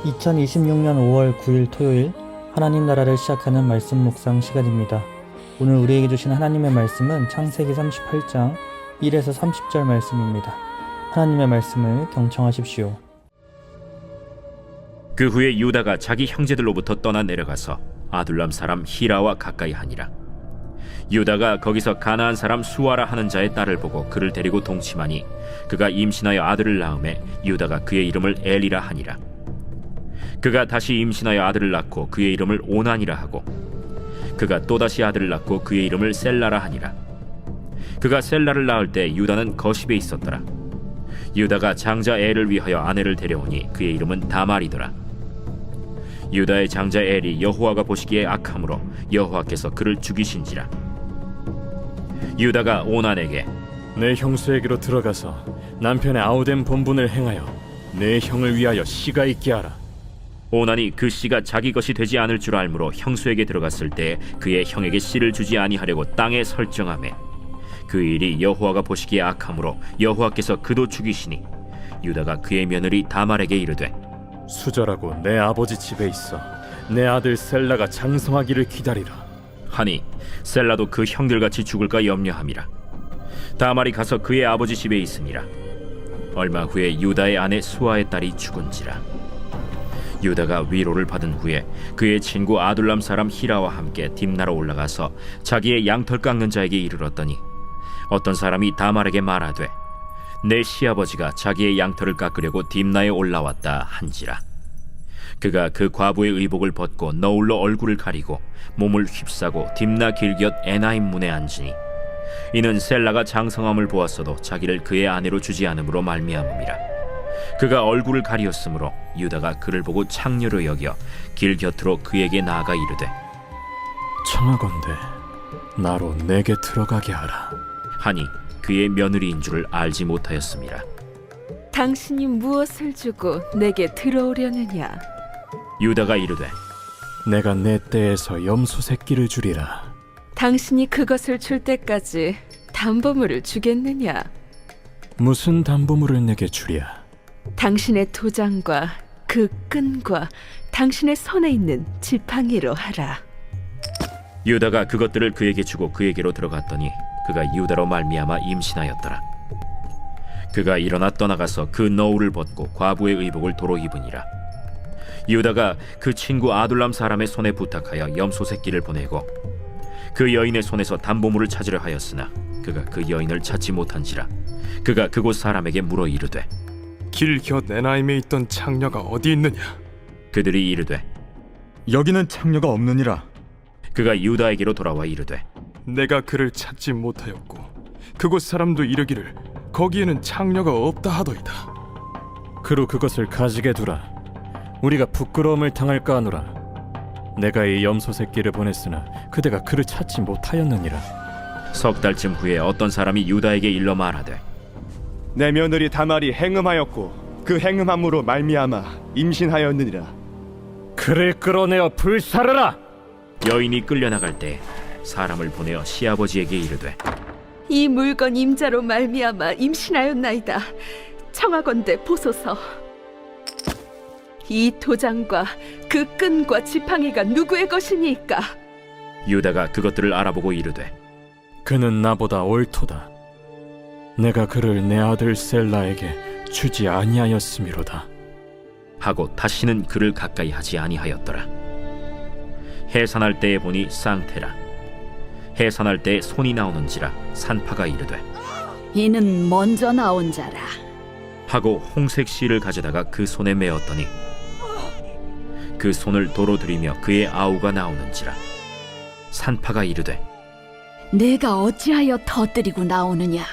2026년 5월 9일 토요일 하나님 나라를 시작하는 말씀 묵상 시간입니다. 오늘 우리에게 주신 하나님의 말씀은 창세기 38장 1에서 30절 말씀입니다. 하나님의 말씀을 경청하십시오. 그 후에 유다가 자기 형제들로부터 떠나 내려가서 아둘람 사람 히라와 가까이 하니라. 유다가 거기서 가나안 사람 수아라 하는 자의 딸을 보고 그를 데리고 동침하니 그가 임신하여 아들을 낳음에 유다가 그의 이름을 엘이라 하니라. 그가 다시 임신하여 아들을 낳고 그의 이름을 오난이라 하고 그가 또다시 아들을 낳고 그의 이름을 셀라라 하니라. 그가 셀라를 낳을 때 유다는 거십에 있었더라. 유다가 장자 엘을 위하여 아내를 데려오니 그의 이름은 다말이더라. 유다의 장자 엘이 여호와가 보시기에 악함으로 여호와께서 그를 죽이신지라. 유다가 오난에게 내 형수에게로 들어가서 남편의 아우된 본분을 행하여 내 형을 위하여 씨가 있게 하라. 오난이 그 씨가 자기 것이 되지 않을 줄 알므로 형수에게 들어갔을 때 그의 형에게 씨를 주지 아니하려고 땅에 설정하매 그 일이 여호와가 보시기에 악함으로 여호와께서 그도 죽이시니 유다가 그의 며느리 다말에게 이르되 수절하고 내 아버지 집에 있어 내 아들 셀라가 장성하기를 기다리라 하니 셀라도 그 형들같이 죽을까 염려함이라. 다말이 가서 그의 아버지 집에 있으니라. 얼마 후에 유다의 아내 수아의 딸이 죽은지라. 유다가 위로를 받은 후에 그의 친구 아둘람 사람 히라와 함께 딥나로 올라가서 자기의 양털 깎는 자에게 이르렀더니 어떤 사람이 다말에게 말하되 내 시아버지가 자기의 양털을 깎으려고 딥나에 올라왔다 한지라. 그가 그 과부의 의복을 벗고 너울로 얼굴을 가리고 몸을 휩싸고 딥나 길곁 에나임 문에 앉으니 이는 셀라가 장성함을 보았어도 자기를 그의 아내로 주지 않음으로 말미암음이라. 그가 얼굴을 가리었으므로 유다가 그를 보고 창녀로 여겨 길 곁으로 그에게 나아가 이르되 청하건대 나로 내게 들어가게 하라 하니 그의 며느리인 줄을 알지 못하였음이라. 당신이 무엇을 주고 내게 들어오려느냐? 유다가 이르되 내가 내 떼에서 염소 새끼를 주리라. 당신이 그것을 줄 때까지 담보물을 주겠느냐? 무슨 담보물을 내게 주랴? 당신의 도장과 그 끈과 당신의 손에 있는 지팡이로 하라. 유다가 그것들을 그에게 주고 그에게로 들어갔더니 그가 유다로 말미암아 임신하였더라. 그가 일어나 떠나가서 그 너울을 벗고 과부의 의복을 도로 입으니라. 유다가 그 친구 아둘람 사람의 손에 부탁하여 염소 새끼를 보내고 그 여인의 손에서 담보물을 찾으려 하였으나 그가 그 여인을 찾지 못한지라. 그가 그곳 사람에게 물어 이르되 길 곁 에나임에 있던 창녀가 어디 있느냐? 그들이 이르되 여기는 창녀가 없느니라. 그가 유다에게로 돌아와 이르되 내가 그를 찾지 못하였고 그곳 사람도 이르기를 거기에는 창녀가 없다 하더이다. 그로 그것을 가지게 두라. 우리가 부끄러움을 당할까 하노라. 내가 이 염소 새끼를 보냈으나 그대가 그를 찾지 못하였느니라. 석 달쯤 후에 어떤 사람이 유다에게 일러 말하되 내 며느리 다말이 행음하였고 그 행음함으로 말미암아 임신하였느니라. 그를 끌어내어 불사르라. 여인이 끌려나갈 때 사람을 보내어 시아버지에게 이르되 이 물건 임자로 말미암아 임신하였나이다. 청하건대 보소서. 이 도장과 그 끈과 지팡이가 누구의 것이니까? 유다가 그것들을 알아보고 이르되 그는 나보다 옳도다. 내가 그를 내 아들 셀라에게 주지 아니하였음이로다. 하고 다시는 그를 가까이 하지 아니하였더라. 해산할 때에 보니 쌍태라. 해산할 때에 손이 나오는지라 산파가 이르되 이는 먼저 나온 자라. 하고 홍색 실을 가져다가 그 손에 메었더니 그 손을 도로 들이며 그의 아우가 나오는지라. 산파가 이르되 내가 어찌하여 터뜨리고 나오느냐?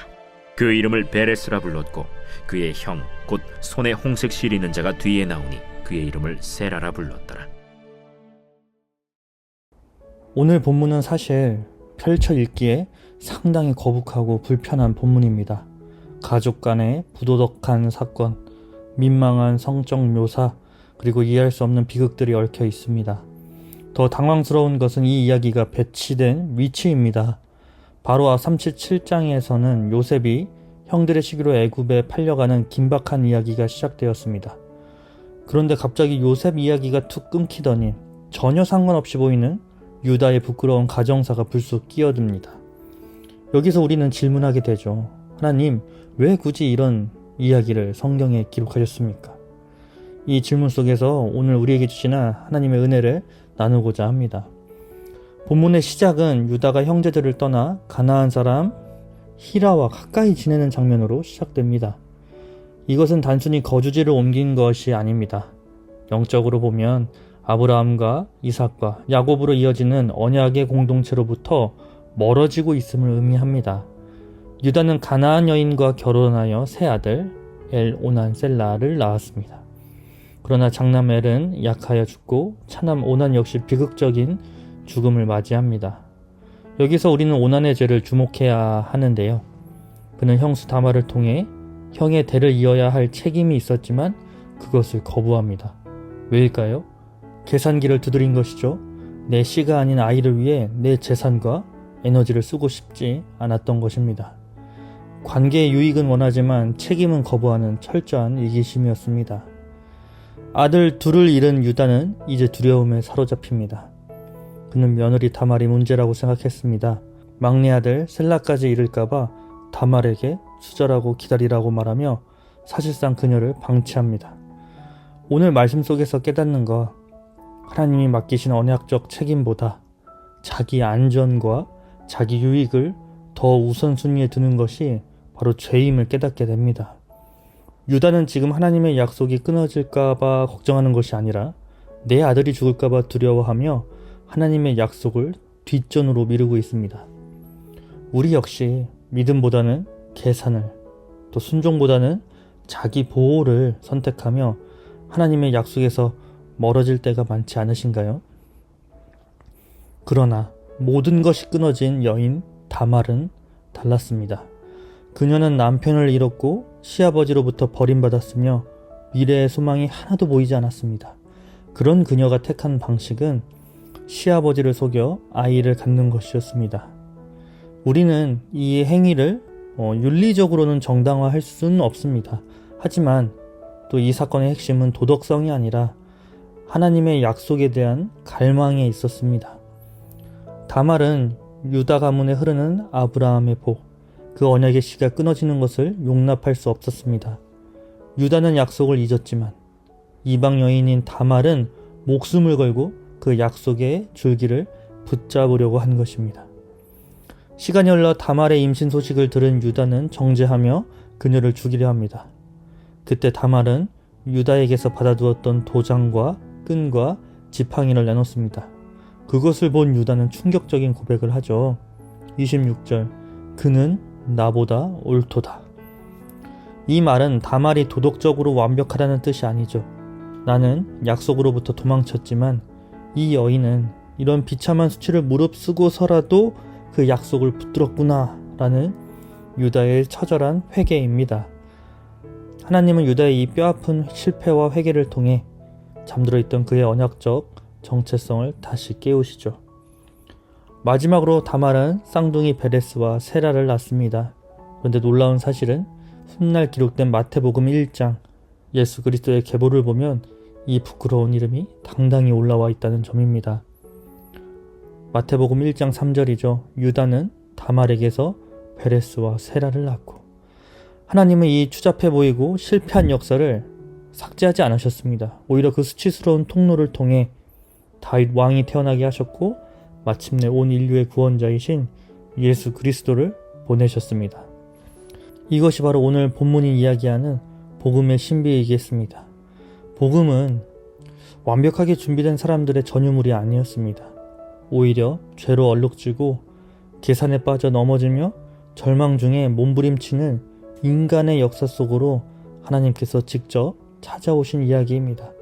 그 이름을 베레스라 불렀고 그의 형 곧 손에 홍색 실 있는 자가 뒤에 나오니 그의 이름을 세라라 불렀더라. 오늘 본문은 사실 펼쳐 읽기에 상당히 거북하고 불편한 본문입니다. 가족 간의 부도덕한 사건, 민망한 성적 묘사, 그리고 이해할 수 없는 비극들이 얽혀 있습니다. 더 당황스러운 것은 이 이야기가 배치된 위치입니다. 바로 앞 37장에서는 요셉이 형들의 시기로 애굽에 팔려가는 긴박한 이야기가 시작되었습니다. 그런데 갑자기 요셉 이야기가 툭 끊기더니 전혀 상관없이 보이는 유다의 부끄러운 가정사가 불쑥 끼어듭니다. 여기서 우리는 질문하게 되죠. 하나님, 왜 굳이 이런 이야기를 성경에 기록하셨습니까? 이 질문 속에서 오늘 우리에게 주시는 하나님의 은혜를 나누고자 합니다. 본문의 시작은 유다가 형제들을 떠나 가나안 사람 히라와 가까이 지내는 장면으로 시작됩니다. 이것은 단순히 거주지를 옮긴 것이 아닙니다. 영적으로 보면 아브라함과 이삭과 야곱으로 이어지는 언약의 공동체로부터 멀어지고 있음을 의미합니다. 유다는 가나안 여인과 결혼하여 새 아들 엘오난 셀라를 낳았습니다. 그러나 장남 엘은 약하여 죽고 차남 오난 역시 비극적인 죽음을 맞이합니다. 여기서 우리는 오난의 죄를 주목해야 하는데요. 그는 형수 다말을 통해 형의 대를 이어야 할 책임이 있었지만 그것을 거부합니다. 왜일까요? 계산기를 두드린 것이죠. 내 씨가 아닌 아이를 위해 내 재산과 에너지를 쓰고 싶지 않았던 것입니다. 관계의 유익은 원하지만 책임은 거부하는 철저한 이기심이었습니다. 아들 둘을 잃은 유다는 이제 두려움에 사로잡힙니다. 그는 며느리 다말이 문제라고 생각했습니다. 막내 아들 셀라까지 잃을까봐 다말에게 수절하고 기다리라고 말하며 사실상 그녀를 방치합니다. 오늘 말씀 속에서 깨닫는 것, 하나님이 맡기신 언약적 책임보다 자기 안전과 자기 유익을 더 우선순위에 두는 것이 바로 죄임을 깨닫게 됩니다. 유다는 지금 하나님의 약속이 끊어질까봐 걱정하는 것이 아니라 내 아들이 죽을까봐 두려워하며 하나님의 약속을 뒷전으로 미루고 있습니다. 우리 역시 믿음보다는 계산을, 또 순종보다는 자기 보호를 선택하며 하나님의 약속에서 멀어질 때가 많지 않으신가요? 그러나 모든 것이 끊어진 여인 다말은 달랐습니다. 그녀는 남편을 잃었고 시아버지로부터 버림받았으며 미래의 소망이 하나도 보이지 않았습니다. 그런 그녀가 택한 방식은 시아버지를 속여 아이를 갖는 것이었습니다. 우리는 이 행위를 윤리적으로는 정당화할 수는 없습니다. 하지만 또 이 사건의 핵심은 도덕성이 아니라 하나님의 약속에 대한 갈망에 있었습니다. 다말은 유다 가문에 흐르는 아브라함의 복, 그 언약의 씨가 끊어지는 것을 용납할 수 없었습니다. 유다는 약속을 잊었지만 이방 여인인 다말은 목숨을 걸고 그 약속의 줄기를 붙잡으려고 한 것입니다. 시간이 흘러 다말의 임신 소식을 들은 유다는 정죄하며 그녀를 죽이려 합니다. 그때 다말은 유다에게서 받아두었던 도장과 끈과 지팡이를 내놓습니다. 그것을 본 유다는 충격적인 고백을 하죠. 26절, 그는 나보다 옳도다. 이 말은 다말이 도덕적으로 완벽하다는 뜻이 아니죠. 나는 약속으로부터 도망쳤지만 이 여인은 이런 비참한 수치를 무릅쓰고서라도 그 약속을 붙들었구나 라는 유다의 처절한 회개입니다. 하나님은 유다의 이 뼈아픈 실패와 회개를 통해 잠들어 있던 그의 언약적 정체성을 다시 깨우시죠. 마지막으로 다말은 쌍둥이 베레스와 세라를 낳습니다. 그런데 놀라운 사실은 훗날 기록된 마태복음 1장 예수 그리스도의 계보를 보면 이 부끄러운 이름이 당당히 올라와 있다는 점입니다. 마태복음 1장 3절이죠. 유다는 다말에게서 베레스와 세라를 낳고, 하나님은 이 추잡해 보이고 실패한 역사를 삭제하지 않으셨습니다. 오히려 그 수치스러운 통로를 통해 다윗 왕이 태어나게 하셨고 마침내 온 인류의 구원자이신 예수 그리스도를 보내셨습니다. 이것이 바로 오늘 본문이 이야기하는 복음의 신비이겠습니다. 복음은 완벽하게 준비된 사람들의 전유물이 아니었습니다. 오히려 죄로 얼룩지고 계산에 빠져 넘어지며 절망 중에 몸부림치는 인간의 역사 속으로 하나님께서 직접 찾아오신 이야기입니다.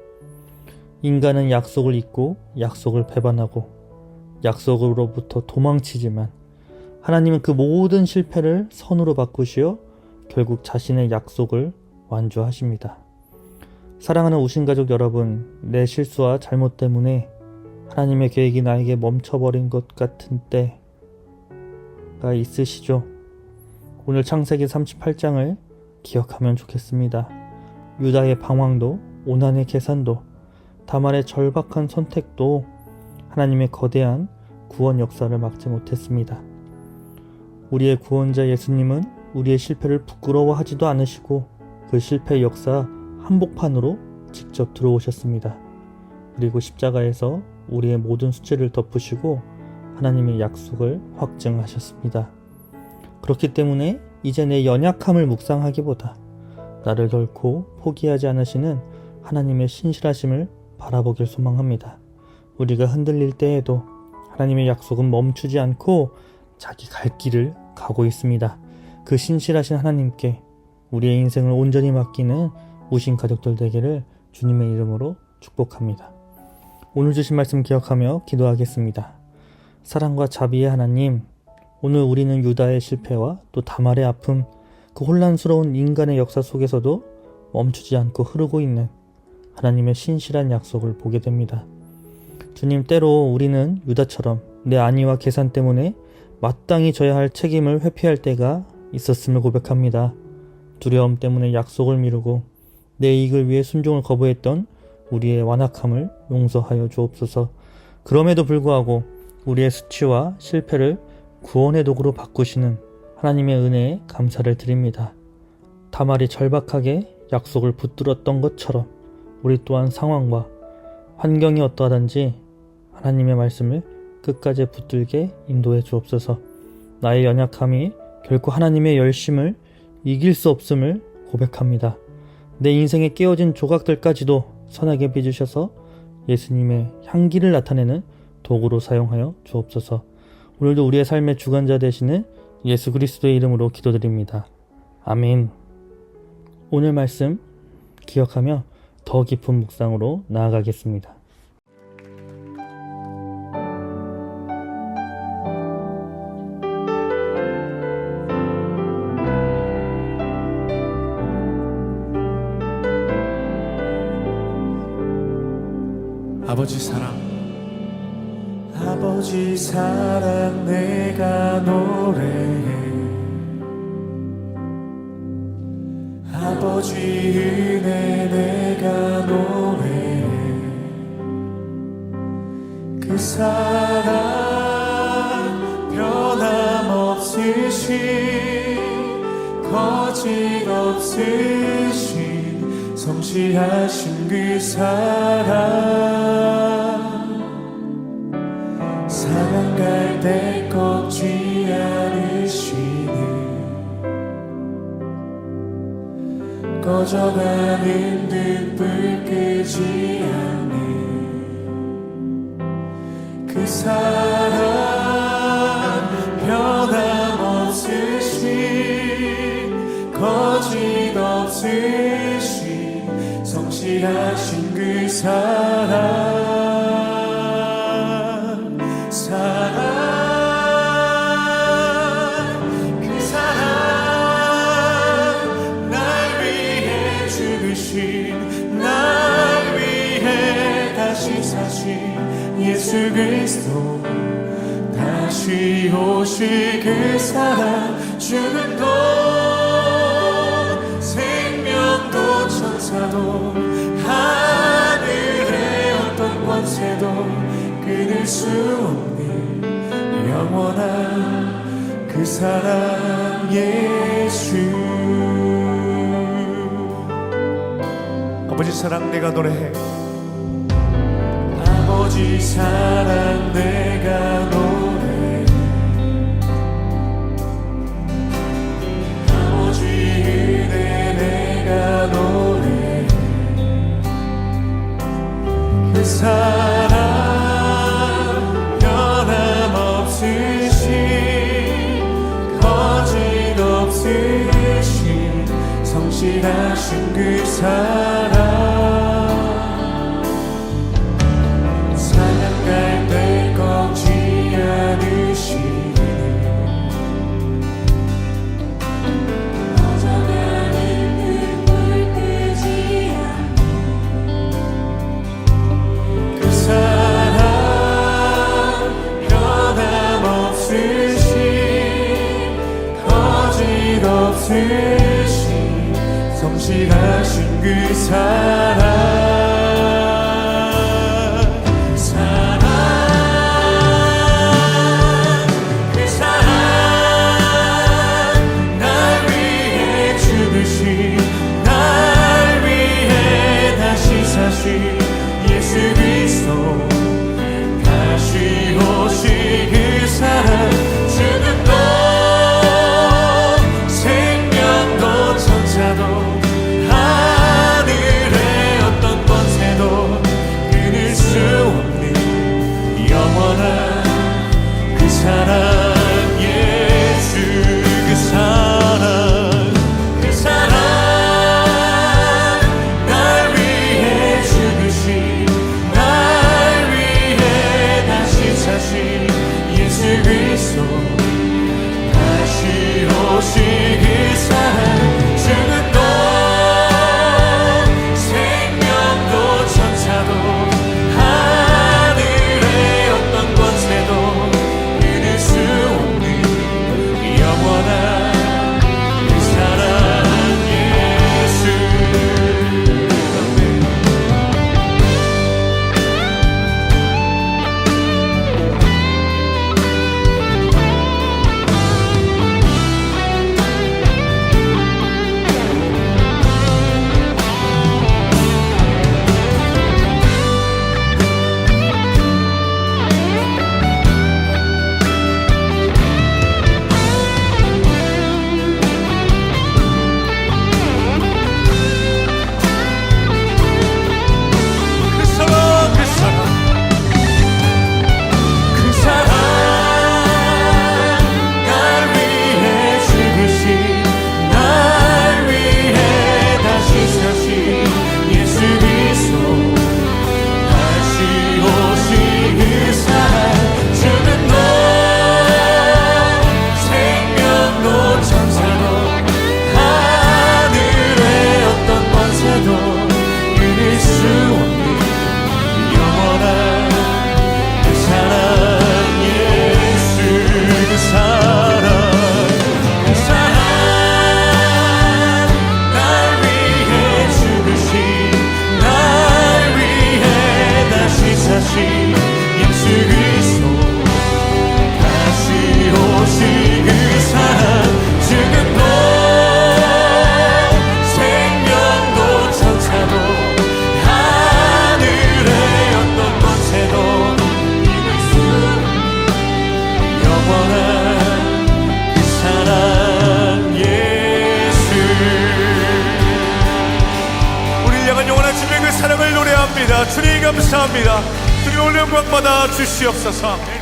인간은 약속을 잊고 약속을 배반하고 약속으로부터 도망치지만 하나님은 그 모든 실패를 선으로 바꾸시어 결국 자신의 약속을 완주하십니다. 사랑하는 우신가족 여러분, 내 실수와 잘못 때문에 하나님의 계획이 나에게 멈춰버린 것 같은 때가 있으시죠? 오늘 창세기 38장을 기억하면 좋겠습니다. 유다의 방황도 오난의 계산도, 다말의 절박한 선택도 하나님의 거대한 구원 역사를 막지 못했습니다. 우리의 구원자 예수님은 우리의 실패를 부끄러워하지도 않으시고 그 실패의 역사 한복판으로 직접 들어오셨습니다. 그리고 십자가에서 우리의 모든 수치를 덮으시고 하나님의 약속을 확증하셨습니다. 그렇기 때문에 이제 내 연약함을 묵상하기보다 나를 결코 포기하지 않으시는 하나님의 신실하심을 바라보길 소망합니다. 우리가 흔들릴 때에도 하나님의 약속은 멈추지 않고 자기 갈 길을 가고 있습니다. 그 신실하신 하나님께 우리의 인생을 온전히 맡기는 우신 가족들 되기를 주님의 이름으로 축복합니다. 오늘 주신 말씀 기억하며 기도하겠습니다. 사랑과 자비의 하나님, 오늘 우리는 유다의 실패와 또 다말의 아픔, 그 혼란스러운 인간의 역사 속에서도 멈추지 않고 흐르고 있는 하나님의 신실한 약속을 보게 됩니다. 주님, 때로 우리는 유다처럼 내 안위와 계산 때문에 마땅히 져야 할 책임을 회피할 때가 있었음을 고백합니다. 두려움 때문에 약속을 미루고 내 이익을 위해 순종을 거부했던 우리의 완악함을 용서하여 주옵소서. 그럼에도 불구하고 우리의 수치와 실패를 구원의 도구로 바꾸시는 하나님의 은혜에 감사를 드립니다. 다말이 절박하게 약속을 붙들었던 것처럼 우리 또한 상황과 환경이 어떠하든지 하나님의 말씀을 끝까지 붙들게 인도해 주옵소서. 나의 연약함이 결코 하나님의 열심을 이길 수 없음을 고백합니다. 내 인생에 깨어진 조각들까지도 선하게 빚으셔서 예수님의 향기를 나타내는 도구로 사용하여 주옵소서. 오늘도 우리의 삶의 주관자 되시는 예수 그리스도의 이름으로 기도드립니다. 아멘. 오늘 말씀 기억하며 더 깊은 묵상으로 나아가겠습니다. 아버지 사랑 내가 노래해. 아버지 은혜 내가 노래해. 그 사랑 변함없으신 거짓없으신 성실하신 그 사랑 사랑 갈 때 꺾지 않으시네. 꺼져가는 등불 끄지 않네. 그 사랑 변함없으신 거짓없으신 성실하신 그 사랑 그 사랑 날 위해 죽으신 날 위해 다시 사신 예수 그리스도 다시 오실 그 사랑 죽음도 생명도 천사도 하늘의 어떤 권세도 끊을 수 없는 영원한 그 사랑 예수. 아버지 사랑 내가 노래해. 아버지 사랑 내가 노래해. 아버지 은혜 내가 노래해. 그 사랑 거짓없으신 성실하신 그 사랑 사냥갈 때 꺾지 않으시네. 꺼져가는 등불 끄지 않네. 그 사랑 없으신 성실하신 그 사랑 주님 감사합니다. 주님 올 영광 받아 주시옵소서.